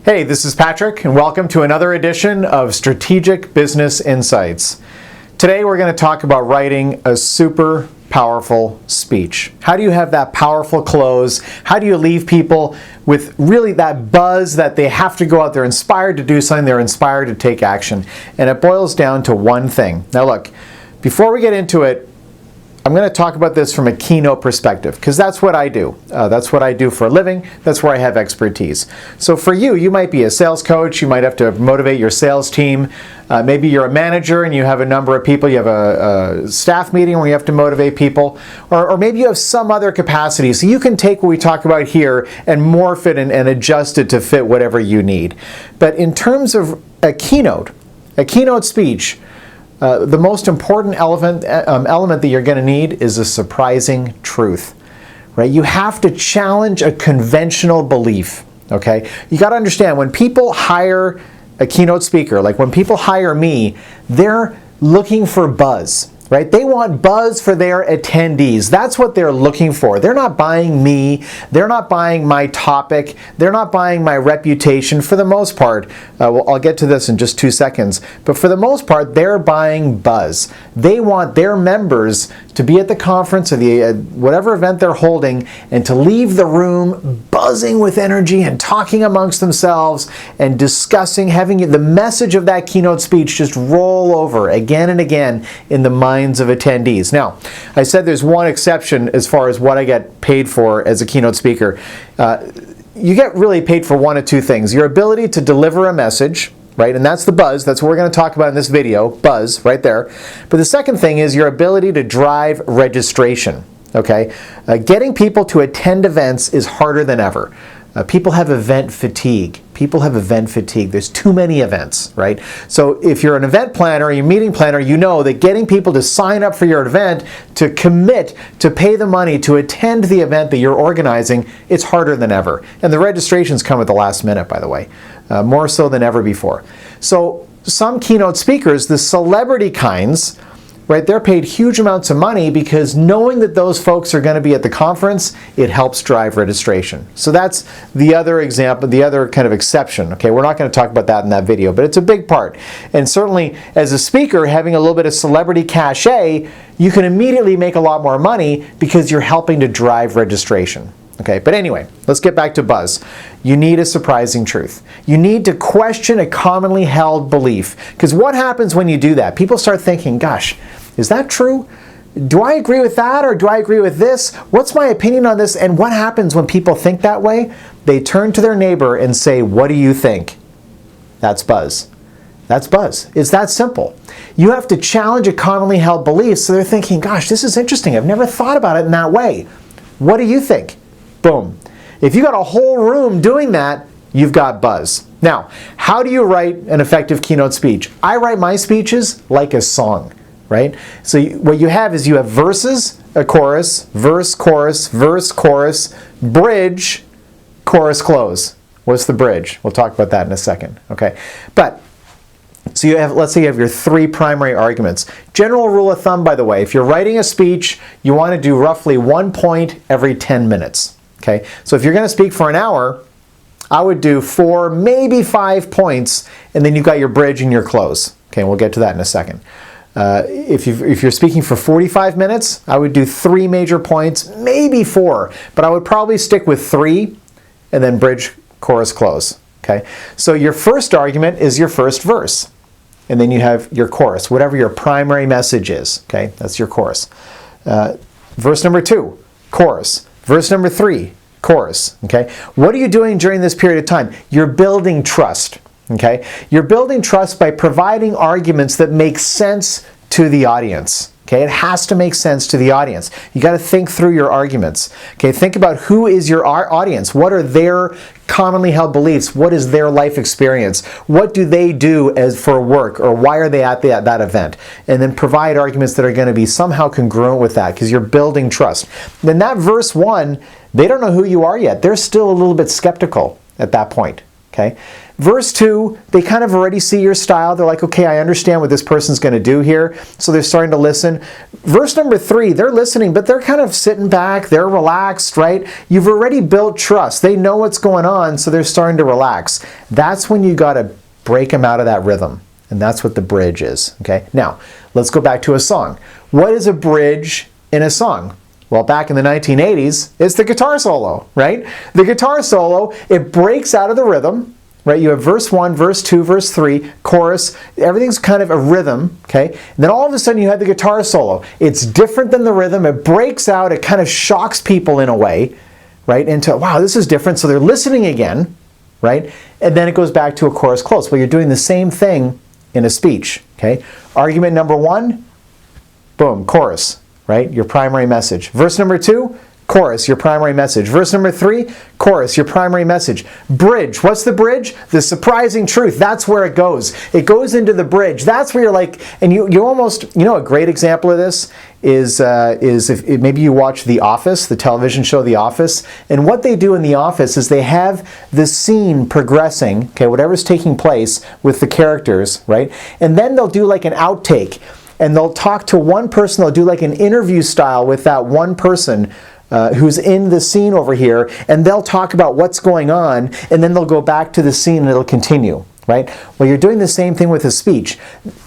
Hey, this is Patrick, and welcome to another edition of Strategic Business Insights. Today we're going to talk about writing a super powerful speech. How do you have that powerful close? How do you leave people with really that buzz that they have to go out, they're inspired to do something, they're inspired to take action? And it boils down to one thing. Now look, before we get into it, I'm going to talk about this from a Keynote perspective, because that's what I do. That's what I do for a living. That's where I have expertise. So for you, you might be a sales coach. You might have to motivate your sales team. Maybe you're a manager and you have a number of people. You have a staff meeting where you have to motivate people. Or maybe you have some other capacity. So you can take what we talk about here and morph it and adjust it to fit whatever you need. But in terms of a keynote speech, the most important element that you're going to need is a surprising truth, right? You have to challenge a conventional belief, okay? You got to understand, when people hire a keynote speaker, like when people hire me, they're looking for buzz, right? They want buzz for their attendees. That's what they're looking for. They're not buying me. They're not buying my topic. They're not buying my reputation for the most part. Well, I'll get to this in just 2 seconds. But for the most part, they're buying buzz. They want their members to be at the conference or the whatever event they're holding and to leave the room buzzing with energy and talking amongst themselves and discussing, having the message of that keynote speech just roll over again and again in the minds of attendees. Now, I said there's one exception as far as what I get paid for as a keynote speaker. You get really paid for one of two things: your ability to deliver a message, right? And that's the buzz. That's what we're going to talk about in this video, buzz, right there. But the second thing is your ability to drive registration, okay? Getting people to attend events is harder than ever. People have event fatigue. There's too many events, right? So if you're an event planner or you're a meeting planner, you know that getting people to sign up for your event, to commit, to pay the money, to attend the event that you're organizing, it's harder than ever. And the registrations come at the last minute, by the way, more so than ever before. So some keynote speakers, the celebrity kinds, right, they're paid huge amounts of money because knowing that those folks are going to be at the conference, it helps drive registration. So that's the other example, the other kind of exception. Okay, we're not going to talk about that in that video, but it's a big part. And certainly as a speaker, having a little bit of celebrity cachet, you can immediately make a lot more money because you're helping to drive registration. Okay, but anyway, let's get back to buzz. You need a surprising truth. You need to question a commonly held belief. Because what happens when you do that? People start thinking, gosh, is that true? Do I agree with that, or do I agree with this? What's my opinion on this? And what happens when people think that way? They turn to their neighbor and say, what do you think? That's buzz. That's buzz. It's that simple. You have to challenge a commonly held belief, so they're thinking, gosh, this is interesting. I've never thought about it in that way. What do you think? Boom. If you got a whole room doing that, you've got buzz. Now, how do you write an effective keynote speech? I write my speeches like a song, right? So what you have is you have verses, a chorus, verse, chorus, bridge, chorus, close. What's the bridge? We'll talk about that in a second, okay? But so you have, let's say you have your 3 primary arguments. General rule of thumb, by the way, if you're writing a speech, you want to do roughly 1 point every 10 minutes. Okay, so if you're going to speak for an hour, I would do 4, maybe 5 points, and then you've got your bridge and your close. Okay, and we'll get to that in a second. If you're speaking for 45 minutes, I would do 3 major points, maybe 4, but I would probably stick with 3, and then bridge, chorus, close. Okay, so your first argument is your first verse, and then you have your chorus, whatever your primary message is. Okay, that's your chorus. Verse number 2, chorus. Verse number 3, chorus, okay? What are you doing during this period of time? You're building trust, okay? You're building trust by providing arguments that make sense to the audience, okay? It has to make sense to the audience. You got to think through your arguments, okay? Think about who is your audience. What are their commonly held beliefs? What is their life experience? What do they do as for work, or why are they at that event? And then provide arguments that are going to be somehow congruent with that, because you're building trust. Then that verse 1, they don't know who you are yet. They're still a little bit skeptical at that point. Okay. Verse 2, they kind of already see your style. They're like, okay, I understand what this person's going to do here. So they're starting to listen. Verse number 3, they're listening, but they're kind of sitting back. They're relaxed, right? You've already built trust. They know what's going on, so they're starting to relax. That's when you got to break them out of that rhythm. And that's what the bridge is. Okay. Now, let's go back to a song. What is a bridge in a song? Well, back in the 1980s, it's the guitar solo, right? The guitar solo, it breaks out of the rhythm, right? You have verse 1, verse 2, verse 3, chorus. Everything's kind of a rhythm, okay? And then all of a sudden you have the guitar solo. It's different than the rhythm. It breaks out. It kind of shocks people in a way, right? Into, wow, this is different. So they're listening again, right? And then it goes back to a chorus close. Well, you're doing the same thing in a speech, okay? Argument number 1, boom, chorus. Right? Your primary message. Verse number 2, chorus, your primary message. Verse number 3, chorus, your primary message. Bridge. What's the bridge? The surprising truth. That's where it goes. It goes into the bridge. That's where you're like, and you almost, a great example of this is if maybe you watch The Office, the television show The Office, and what they do in The Office is they have the scene progressing, okay, whatever's taking place with the characters, right? And then they'll do like an outtake. And they'll talk to one person, they'll do like an interview style with that one person who's in the scene over here, and they'll talk about what's going on, and then they'll go back to the scene and it'll continue, right? Well, you're doing the same thing with a speech.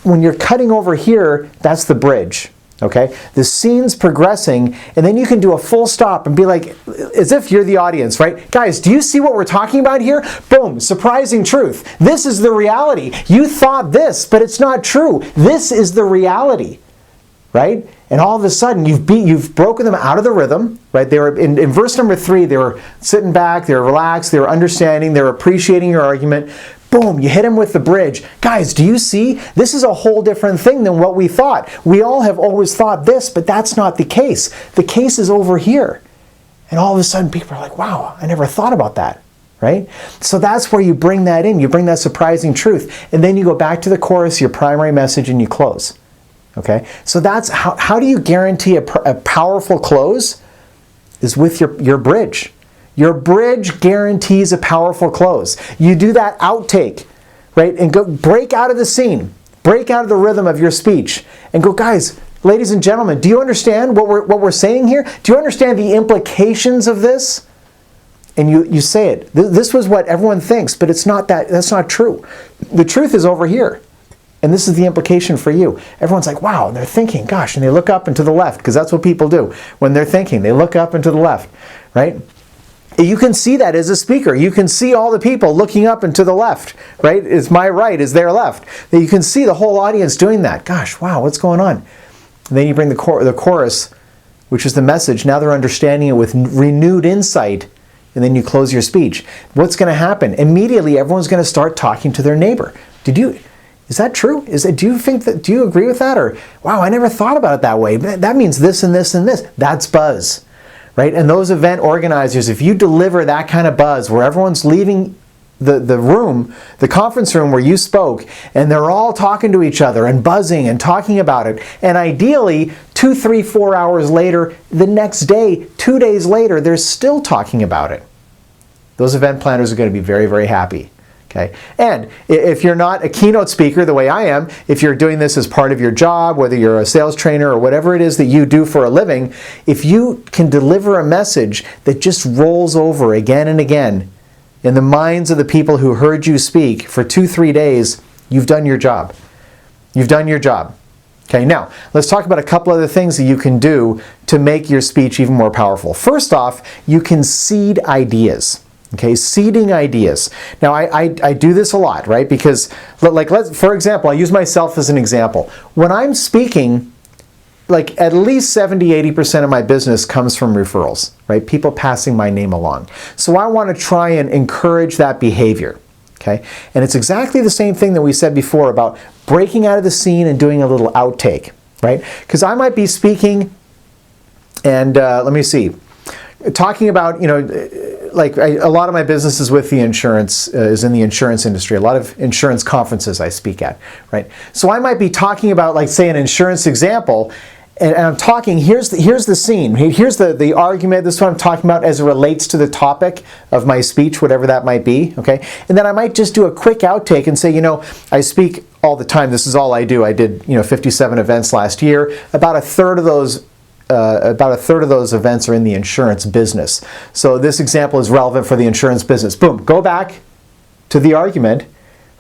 When you're cutting over here, that's the bridge, okay? The scene's progressing, and then you can do a full stop and be like, as if you're the audience, right? Guys, do you see what we're talking about here? Boom, surprising truth. This is the reality. You thought this, but it's not true. This is the reality, right? And all of a sudden, you've broken them out of the rhythm, right? They were in verse number 3, they were sitting back, they were relaxed, they were understanding, they were appreciating your argument. Boom, you hit him with the bridge. Guys, do you see? This is a whole different thing than what we thought. We all have always thought this, but that's not the case. The case is over here. And all of a sudden, people are like, wow, I never thought about that, right? So that's where you bring that in. You bring that surprising truth. And then you go back to the chorus, your primary message, and you close. Okay? So that's how do you guarantee a powerful close? Is with your bridge. Your bridge guarantees a powerful close. You do that outtake, right? And go break out of the scene, break out of the rhythm of your speech, and go, guys, ladies and gentlemen, do you understand what we're saying here? Do you understand the implications of this? And you say it. This was what everyone thinks, but it's not that. That's not true. The truth is over here. And this is the implication for you. Everyone's like, wow, and they're thinking, gosh, and they look up and to the left, because that's what people do. When they're thinking, they look up and to the left, right? You can see that as a speaker. You can see all the people looking up and to the left, right? Is my right, is their left. You can see the whole audience doing that. Gosh, wow, what's going on? And then you bring the chorus, which is the message. Now they're understanding it with renewed insight, and then you close your speech. What's going to happen? Immediately, everyone's going to start talking to their neighbor. Is that true? Do you agree with that? Or, wow, I never thought about it that way. That means this and this and this. That's buzz. Right? And those event organizers, if you deliver that kind of buzz where everyone's leaving the room, the conference room where you spoke, and they're all talking to each other and buzzing and talking about it, and ideally 2, 3, 4 hours later, the next day, 2 days later, they're still talking about it. Those event planners are going to be very, very happy. Okay. And if you're not a keynote speaker the way I am, if you're doing this as part of your job, whether you're a sales trainer or whatever it is that you do for a living, if you can deliver a message that just rolls over again and again in the minds of the people who heard you speak for 2, 3 days, you've done your job. You've done your job. Okay, now let's talk about a couple other things that you can do to make your speech even more powerful. First off, you can seed ideas. Okay, seeding ideas. Now, I do this a lot, right? Because, for example, I use myself as an example. When I'm speaking, like at least 70-80% of my business comes from referrals, right? People passing my name along. So I want to try and encourage that behavior, okay? And it's exactly the same thing that we said before about breaking out of the scene and doing a little outtake, right? Because I might be speaking and, let me see, talking about, a lot of my business is with the insurance, is in the insurance industry. A lot of insurance conferences I speak at, right? So I might be talking about, like, say, an insurance example, and I'm talking, here's the scene, here's the argument, this is what I'm talking about as it relates to the topic of my speech, whatever that might be, okay? And then I might just do a quick outtake and say, I speak all the time, this is all I do. I did, 57 events last year. About a third of those events are in the insurance business. So this example is relevant for the insurance business. Boom, go back to the argument.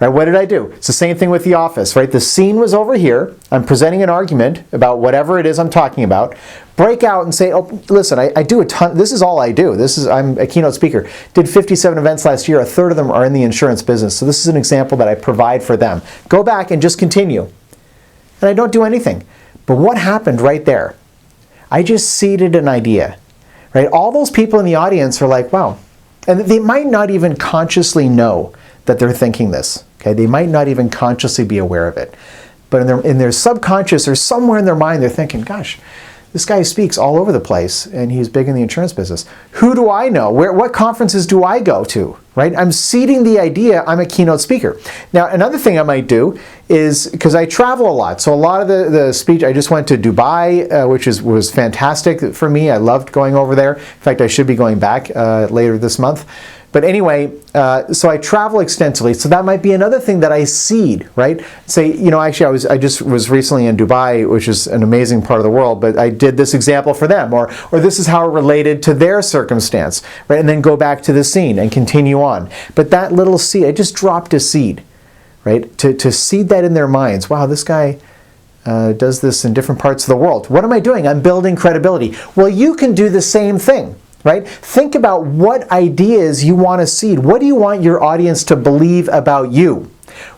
Right, what did I do? It's the same thing with the office, right? The scene was over here. I'm presenting an argument about whatever it is I'm talking about. Break out and say, oh, listen, I do a ton. This is all I do. I'm a keynote speaker. Did 57 events last year. A third of them are in the insurance business. So this is an example that I provide for them. Go back and just continue. And I don't do anything. But what happened right there? I just seeded an idea, right? All those people in the audience are like, wow. And they might not even consciously know that they're thinking this. Okay, they might not even consciously be aware of it. But in their subconscious or somewhere in their mind, they're thinking, gosh, this guy speaks all over the place and he's big in the insurance business. Who do I know? What conferences do I go to? Right? I'm seeding the idea I'm a keynote speaker. Now, another thing I might do is, because I travel a lot, so a lot of the speech, I just went to Dubai, which was fantastic for me. I loved going over there. In fact, I should be going back later this month. But anyway, so I travel extensively. So that might be another thing that I seed, right? Say, actually, I just was recently in Dubai, which is an amazing part of the world, but I did this example for them, or this is how it related to their circumstance, right? And then go back to the scene and continue on. But that little seed, I just dropped a seed, right? To seed that in their minds. Wow, this guy does this in different parts of the world. What am I doing? I'm building credibility. Well, you can do the same thing. Right? Think about what ideas you want to seed. What do you want your audience to believe about you?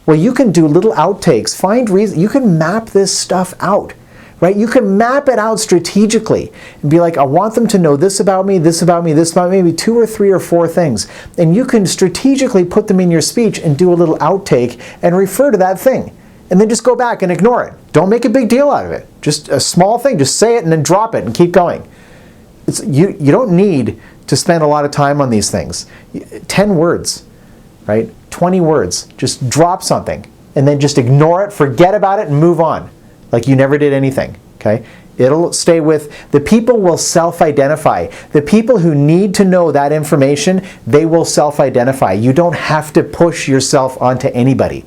Well, you can do little outtakes. Find reason. You can map this stuff out. Right? You can map it out strategically and be like, I want them to know this about me, this about me, this about me, maybe 2 or 3 or 4 things. And you can strategically put them in your speech and do a little outtake and refer to that thing. And then just go back and ignore it. Don't make a big deal out of it. Just a small thing. Just say it and then drop it and keep going. You don't need to spend a lot of time on these things. 10 words, right? 20 words. Just drop something and then just ignore it, forget about it, and move on. Like you never did anything, okay? It'll stay with, the people will self-identify. The people who need to know that information, they will self-identify. You don't have to push yourself onto anybody.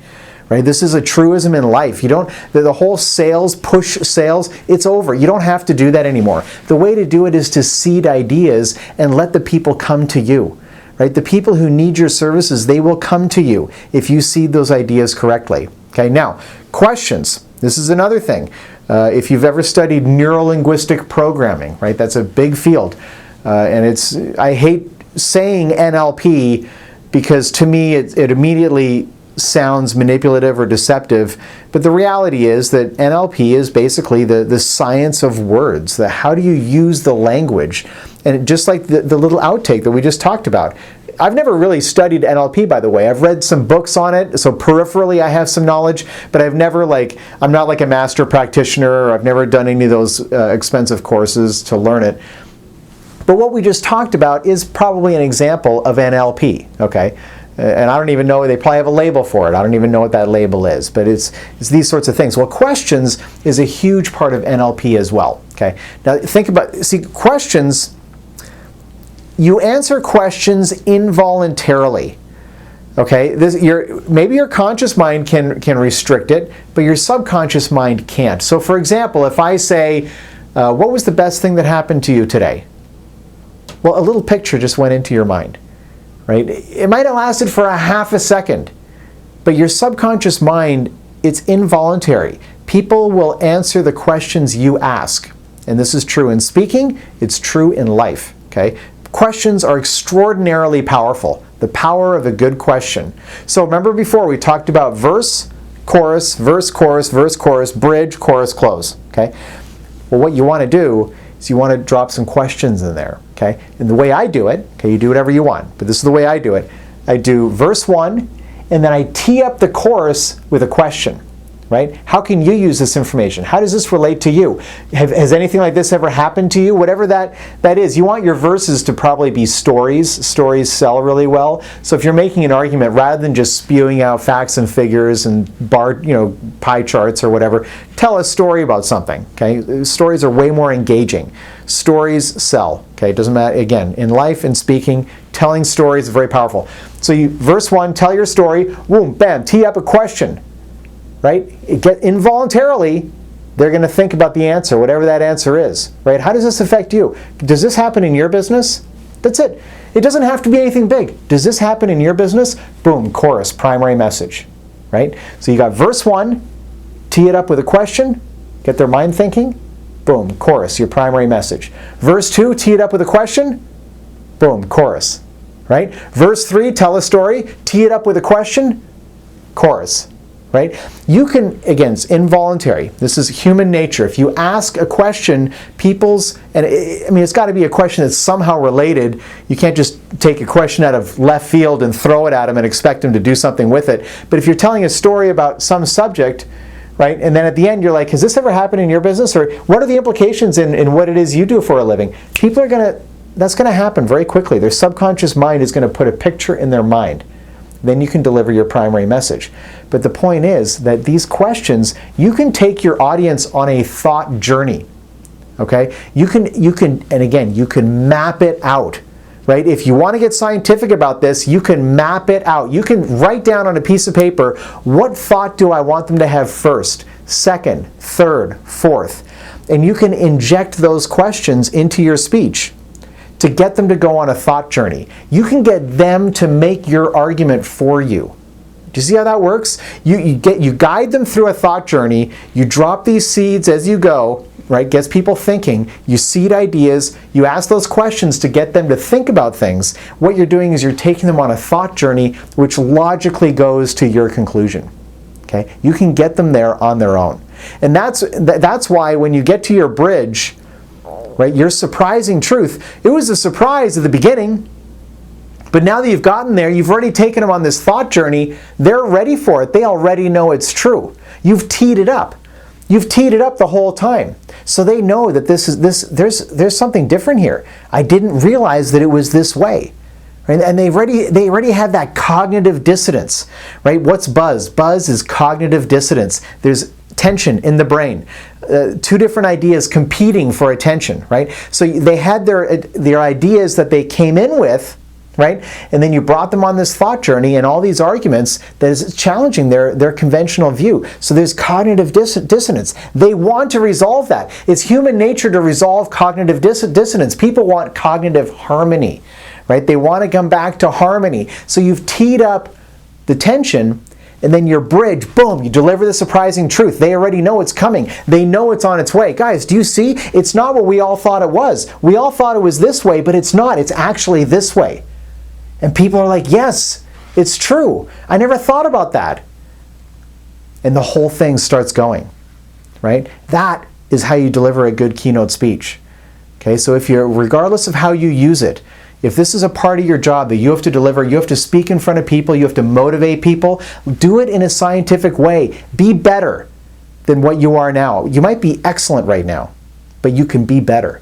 Right? This is a truism in life. The whole push sales, it's over. You don't have to do that anymore. The way to do it is to seed ideas and let the people come to you. Right? The people who need your services, they will come to you if you seed those ideas correctly. Okay, now, questions. This is another thing. If you've ever studied neuro-linguistic programming, right? That's a big field. And I hate saying NLP because to me it immediately sounds manipulative or deceptive, but the reality is that NLP is basically the science of words. How do you use the language? And just like the little outtake that we just talked about. I've never really studied NLP, by the way. I've read some books on it, so peripherally I have some knowledge, but I'm not like a master practitioner, or I've never done any of those expensive courses to learn it. But what we just talked about is probably an example of NLP, okay? And I don't even know, they probably have a label for it. I don't even know what that label is, but it's these sorts of things. Well, questions is a huge part of NLP as well, okay? Now questions, you answer questions involuntarily, okay? Maybe your conscious mind can restrict it, but your subconscious mind can't. So for example, if I say, what was the best thing that happened to you today? Well, a little picture just went into your mind. Right? It might have lasted for a half a second, but your subconscious mind, it's involuntary. People will answer the questions you ask. And this is true in speaking, it's true in life. Okay? Questions are extraordinarily powerful. The power of a good question. So remember before we talked about verse, chorus, verse, chorus, verse, chorus, bridge, chorus, close. Okay? Well, what you want to do is you want to drop some questions in there. Okay? And the way I do it, okay, you do whatever you want, but this is the way I do it. I do verse 1, and then I tee up the chorus with a question. right? How can you use this information? How does this relate to you? Has anything like this ever happened to you? Whatever that is, you want your verses to probably be stories. Stories sell really well. So if you're making an argument, rather than just spewing out facts and figures and pie charts or whatever, tell a story about something. Okay, stories are way more engaging. Stories sell. Okay, it doesn't matter. Again, in life and speaking, telling stories is very powerful. So verse 1, tell your story. Boom, bam, tee up a question. Right? Involuntarily, they're going to think about the answer, whatever that answer is. Right? How does this affect you? Does this happen in your business? That's it. It doesn't have to be anything big. Does this happen in your business? Boom, chorus, primary message. Right? So you got verse 1, tee it up with a question, get their mind thinking. Boom, chorus, your primary message. Verse 2, tee it up with a question. Boom, chorus. Right? Verse 3, tell a story, tee it up with a question. Chorus. Right? You can, again, it's involuntary. This is human nature. If you ask a question, it's got to be a question that's somehow related. You can't just take a question out of left field and throw it at them and expect them to do something with it. But if you're telling a story about some subject, right, and then at the end you're like, has this ever happened in your business? Or what are the implications in what it is you do for a living? That's going to happen very quickly. Their subconscious mind is going to put a picture in their mind. Then you can deliver your primary message. But the point is that these questions, you can take your audience on a thought journey. Okay? You can map it out. Right? If you want to get scientific about this, you can map it out. You can write down on a piece of paper, what thought do I want them to have first, second, third, fourth? And you can inject those questions into your speech to get them to go on a thought journey. You can get them to make your argument for you. Do you see how that works? You guide them through a thought journey, you drop these seeds as you go, right? Gets people thinking, you seed ideas, you ask those questions to get them to think about things. What you're doing is you're taking them on a thought journey which logically goes to your conclusion. Okay? You can get them there on their own. And that's why when you get to your bridge, right, your surprising truth, it was a surprise at the beginning, but now that you've gotten there, you've already taken them on this thought journey, they're ready for it. They already know it's true. You've teed it up. You've teed it up the whole time. So they know that there's something different here. I didn't realize that it was this way. Right? And they already have that cognitive dissonance. Right? What's buzz? Buzz is cognitive dissonance. There's tension in the brain. Two different ideas competing for attention, right? So they had their ideas that they came in with, right? And then you brought them on this thought journey and all these arguments that is challenging their conventional view. So there's cognitive dissonance. They want to resolve that. It's human nature to resolve cognitive dissonance. People want cognitive harmony, right? They want to come back to harmony. So you've teed up the tension, and then your bridge, boom, you deliver the surprising truth. They already know it's coming. They know it's on its way. Guys, do you see? It's not what we all thought it was. We all thought it was this way, but it's not. It's actually this way. And people are like, yes, it's true. I never thought about that. And the whole thing starts going, right? That is how you deliver a good keynote speech. Okay, so regardless of how you use it, if this is a part of your job that you have to deliver, you have to speak in front of people, you have to motivate people, do it in a scientific way. Be better than what you are now. You might be excellent right now, but you can be better.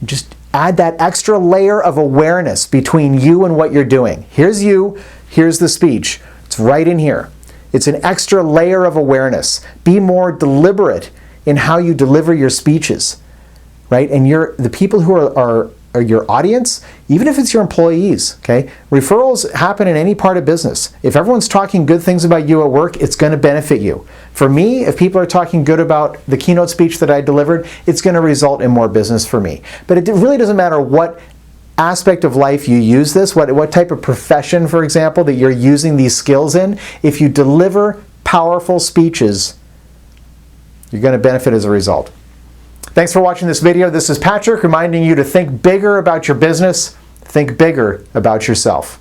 Just add that extra layer of awareness between you and what you're doing. Here's you, here's the speech. It's right in here. It's an extra layer of awareness. Be more deliberate in how you deliver your speeches, right? And the people who are your audience, even if it's your employees, okay? Referrals happen in any part of business. If everyone's talking good things about you at work, it's going to benefit you. For me, if people are talking good about the keynote speech that I delivered, it's going to result in more business for me. But it really doesn't matter what aspect of life you use this, what type of profession, for example, that you're using these skills in. If you deliver powerful speeches, you're going to benefit as a result. Thanks for watching this video. This is Patrick reminding you to think bigger about your business, think bigger about yourself.